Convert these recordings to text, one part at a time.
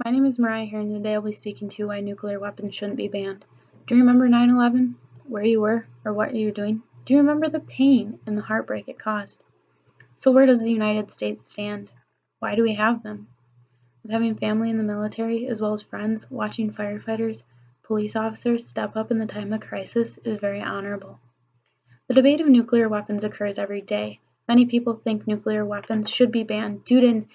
My name is Mariah here, and today I'll be speaking to why nuclear weapons shouldn't be banned. Do you remember 9/11? Where you were, or what you were doing? Do you remember the pain and the heartbreak it caused? So where does the United States stand? Why do we have them? With having family in the military, as well as friends, watching firefighters, police officers step up in the time of crisis is very honorable. The debate of nuclear weapons occurs every day. Many people think nuclear weapons should be banned due to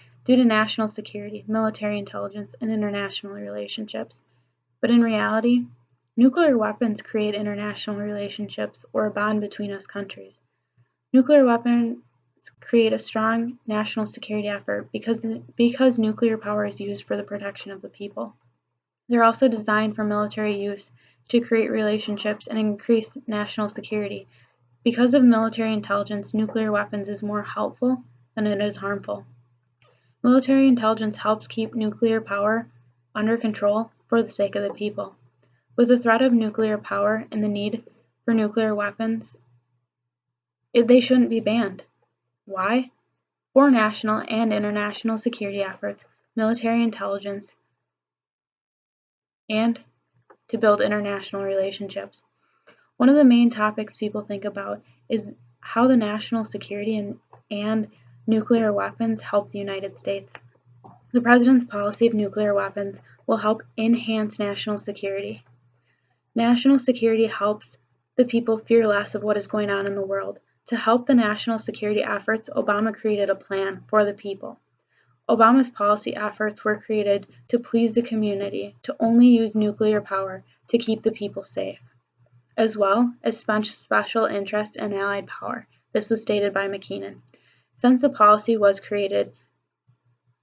national security, military intelligence, and international relationships. But in reality, nuclear weapons create international relationships or a bond between us countries. Nuclear weapons create a strong national security effort because nuclear power is used for the protection of the people. They're also designed for military use to create relationships and increase national security. Because of military intelligence, nuclear weapons is more helpful than it is harmful. Military intelligence helps keep nuclear power under control for the sake of the people. With the threat of nuclear power and the need for nuclear weapons, they shouldn't be banned. Why? For national and international security efforts, military intelligence, and to build international relationships. One of the main topics people think about is how the national security and nuclear weapons help the United States. The President's policy of nuclear weapons will help enhance national security. National security helps the people fear less of what is going on in the world. To help the national security efforts, Obama created a plan for the people. Obama's policy efforts were created to please the community, to only use nuclear power to keep the people safe, as well as special interests and allied power. This was stated by McKinnon. Since the policy was created,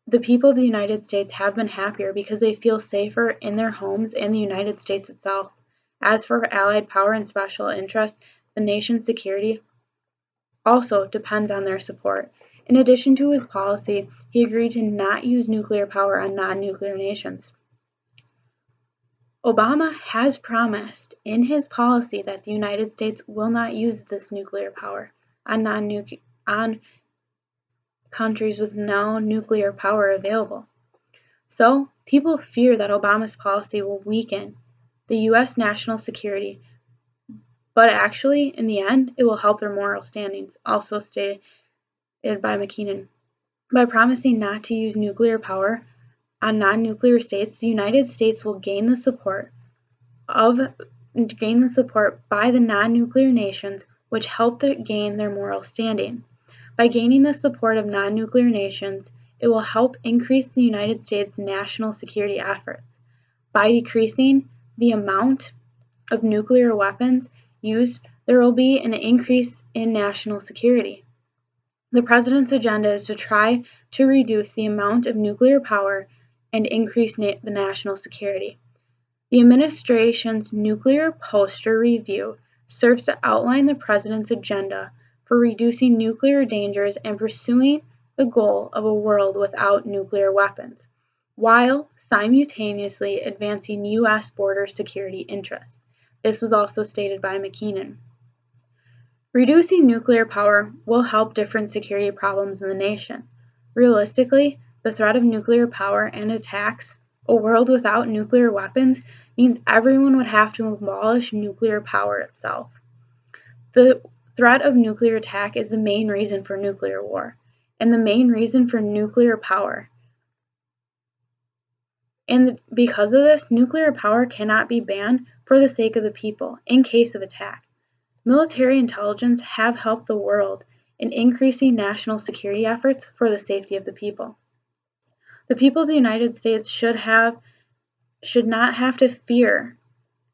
the people of the United States have been happier because they feel safer in their homes and the United States itself. As for allied power and special interests, the nation's security also depends on their support. In addition to his policy, he agreed to not use nuclear power on non-nuclear nations. Obama has promised in his policy that the United States will not use this nuclear power on countries with no nuclear power available. So, people fear that Obama's policy will weaken the U.S. national security, but actually, in the end, it will help their moral standings, also stated by McKinnon. By promising not to use nuclear power on non-nuclear states, the United States will gain the support by the non-nuclear nations, which help gain their moral standing. By gaining the support of non-nuclear nations, it will help increase the United States' national security efforts. By decreasing the amount of nuclear weapons used, there will be an increase in national security. The President's agenda is to try to reduce the amount of nuclear power and increase the national security. The administration's nuclear posture review serves to outline the President's agenda for reducing nuclear dangers and pursuing the goal of a world without nuclear weapons, while simultaneously advancing U.S. border security interests. This was also stated by McKinnon. Reducing nuclear power will help different security problems in the nation. Realistically, the threat of nuclear power and attacks, a world without nuclear weapons, means everyone would have to abolish nuclear power itself. The threat of nuclear attack is the main reason for nuclear war, and the main reason for nuclear power. And because of this, nuclear power cannot be banned for the sake of the people in case of attack. Military intelligence have helped the world in increasing national security efforts for the safety of the people. The people of the United States should not have to fear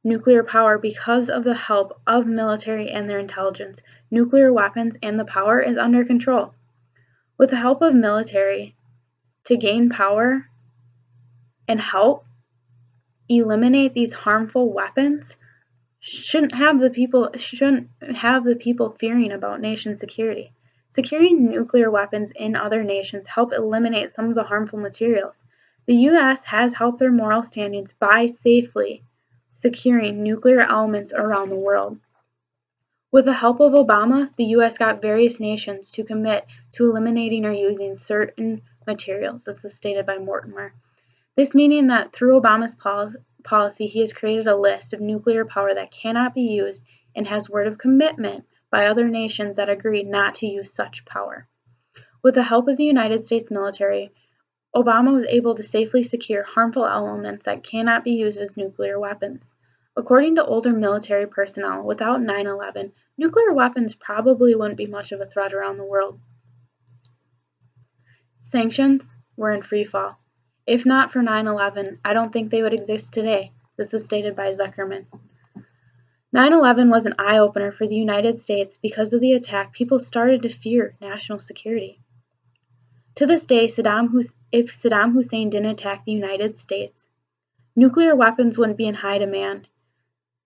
nuclear power because of the help of military and their intelligence. Nuclear weapons and the power is under control. With the help of military to gain power and help eliminate these harmful weapons, shouldn't have the people fearing about nation security. Securing nuclear weapons in other nations help eliminate some of the harmful materials. The U.S. has helped their moral standings by safely securing nuclear elements around the world. With the help of Obama, the U.S. got various nations to commit to eliminating or using certain materials. This was stated by Mortimer. This meaning that through Obama's policy he has created a list of nuclear power that cannot be used and has word of commitment by other nations that agree not to use such power. With the help of the United States military, Obama was able to safely secure harmful elements that cannot be used as nuclear weapons. According to older military personnel, without 9/11, nuclear weapons probably wouldn't be much of a threat around the world. Sanctions were in free fall. If not for 9/11, I don't think they would exist today. This was stated by Zuckerman. 9/11 was an eye-opener for the United States. Because of the attack, people started to fear national security. To this day, if Saddam Hussein didn't attack the United States, nuclear weapons wouldn't be in high demand,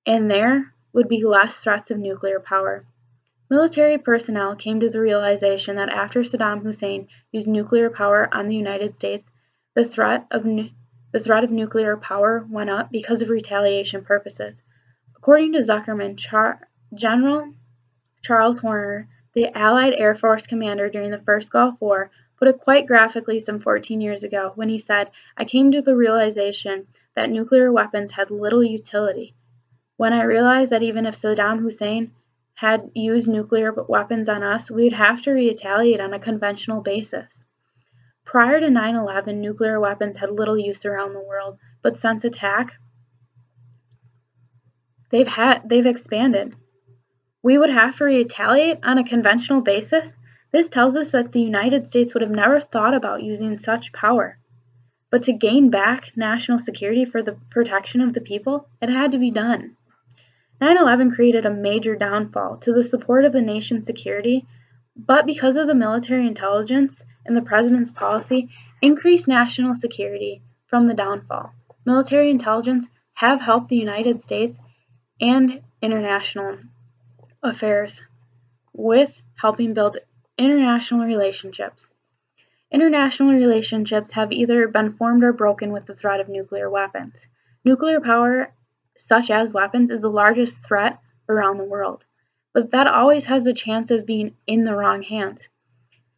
and there would be less threats of nuclear power. Military personnel came to the realization that after Saddam Hussein used nuclear power on the United States, the threat of nuclear power went up because of retaliation purposes. According to Zuckerman, General Charles Horner, the Allied Air Force commander during the First Gulf War, put it quite graphically some 14 years ago when he said, "I came to the realization that nuclear weapons had little utility. When I realized that even if Saddam Hussein had used nuclear weapons on us, we would have to retaliate on a conventional basis." Prior to 9/11, nuclear weapons had little use around the world, but since attack, they've expanded. We would have to retaliate on a conventional basis? This tells us that the United States would have never thought about using such power. But to gain back national security for the protection of the people, it had to be done. 9/11 created a major downfall to the support of the nation's security, but because of the military intelligence and the president's policy, increased national security from the downfall. Military intelligence have helped the United States and international affairs with helping build international relationships. International relationships have either been formed or broken with the threat of nuclear weapons. Nuclear power, such as weapons, is the largest threat around the world, but that always has a chance of being in the wrong hands.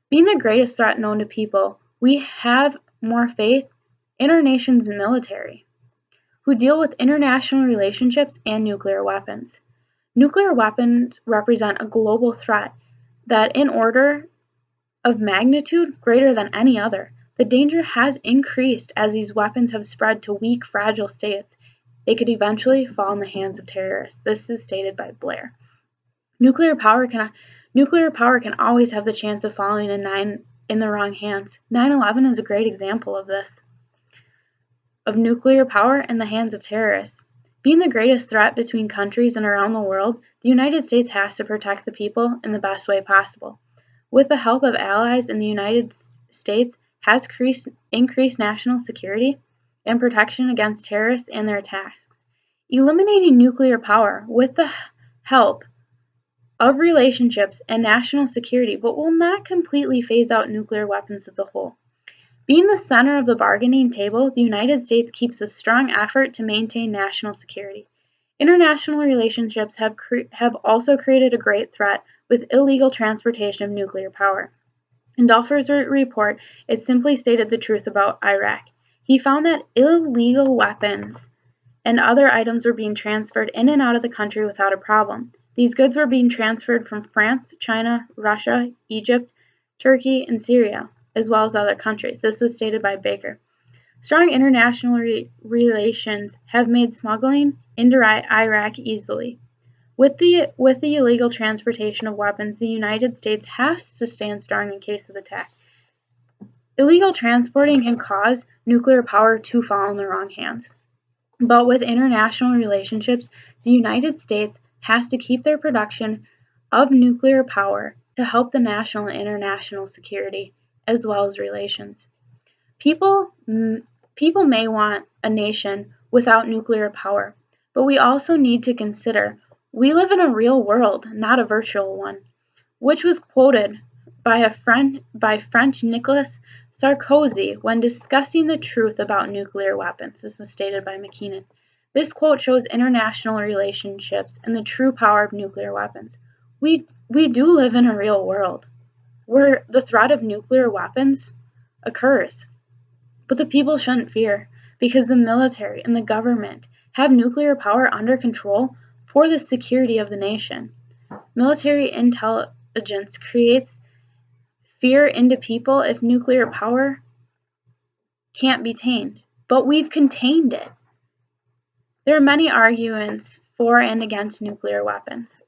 Being the greatest threat known to people, we have more faith in our nation's military, who deal with international relationships and nuclear weapons. Nuclear weapons represent a global threat that, in order of magnitude, greater than any other. The danger has increased as these weapons have spread to weak, fragile states. They could eventually fall in the hands of terrorists. This is stated by Blair. Nuclear power can always have the chance of falling in the wrong hands. 9/11 is a great example of this, of nuclear power in the hands of terrorists. Being the greatest threat between countries and around the world, the United States has to protect the people in the best way possible. With the help of allies in the United States has increased national security and protection against terrorists and their attacks. Eliminating nuclear power with the help of relationships and national security, but will not completely phase out nuclear weapons as a whole. Being the center of the bargaining table, the United States keeps a strong effort to maintain national security. International relationships have also created a great threat with illegal transportation of nuclear power. In Dulfer's report, it simply stated the truth about Iraq. He found that illegal weapons and other items were being transferred in and out of the country without a problem. These goods were being transferred from France, China, Russia, Egypt, Turkey, and Syria, as well as other countries. This was stated by Baker. Strong international relations have made smuggling into Iraq easily. With the illegal transportation of weapons, the United States has to stand strong in case of attack. Illegal transporting can cause nuclear power to fall in the wrong hands. But with international relationships, the United States has to keep their production of nuclear power to help the national and international security, as well as relations. People may want a nation without nuclear power, but we also need to consider we live in a real world, not a virtual one, which was quoted by French Nicolas Sarkozy when discussing the truth about nuclear weapons. This was stated by McKinnon. This quote shows international relationships and the true power of nuclear weapons. We do live in a real world where the threat of nuclear weapons occurs, but the people shouldn't fear. because the military and the government have nuclear power under control for the security of the nation. Military intelligence creates fear into people if nuclear power can't be tamed, but we've contained it. There are many arguments for and against nuclear weapons,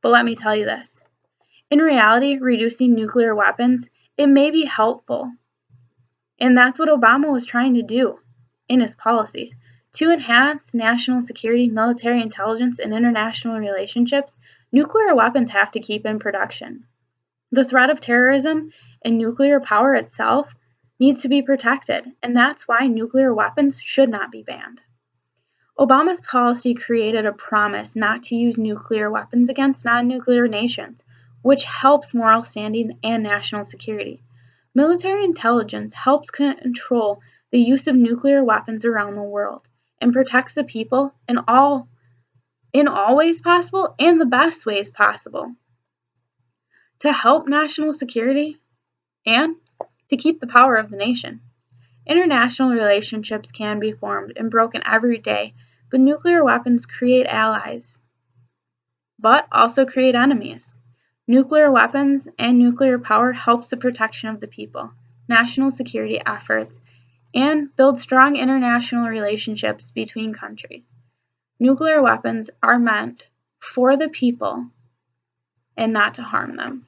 but let me tell you this. In reality, reducing nuclear weapons, it may be helpful, and that's what Obama was trying to do in his policies. To enhance national security, military intelligence, and international relationships, nuclear weapons have to keep in production. The threat of terrorism and nuclear power itself needs to be protected, and that's why nuclear weapons should not be banned. Obama's policy created a promise not to use nuclear weapons against non-nuclear nations, which helps moral standing and national security. Military intelligence helps control the use of nuclear weapons around the world and protects the people in all ways possible and the best ways possible to help national security and to keep the power of the nation. International relationships can be formed and broken every day, but nuclear weapons create allies, but also create enemies. Nuclear weapons and nuclear power helps the protection of the people, national security efforts, and build strong international relationships between countries. Nuclear weapons are meant for the people and not to harm them.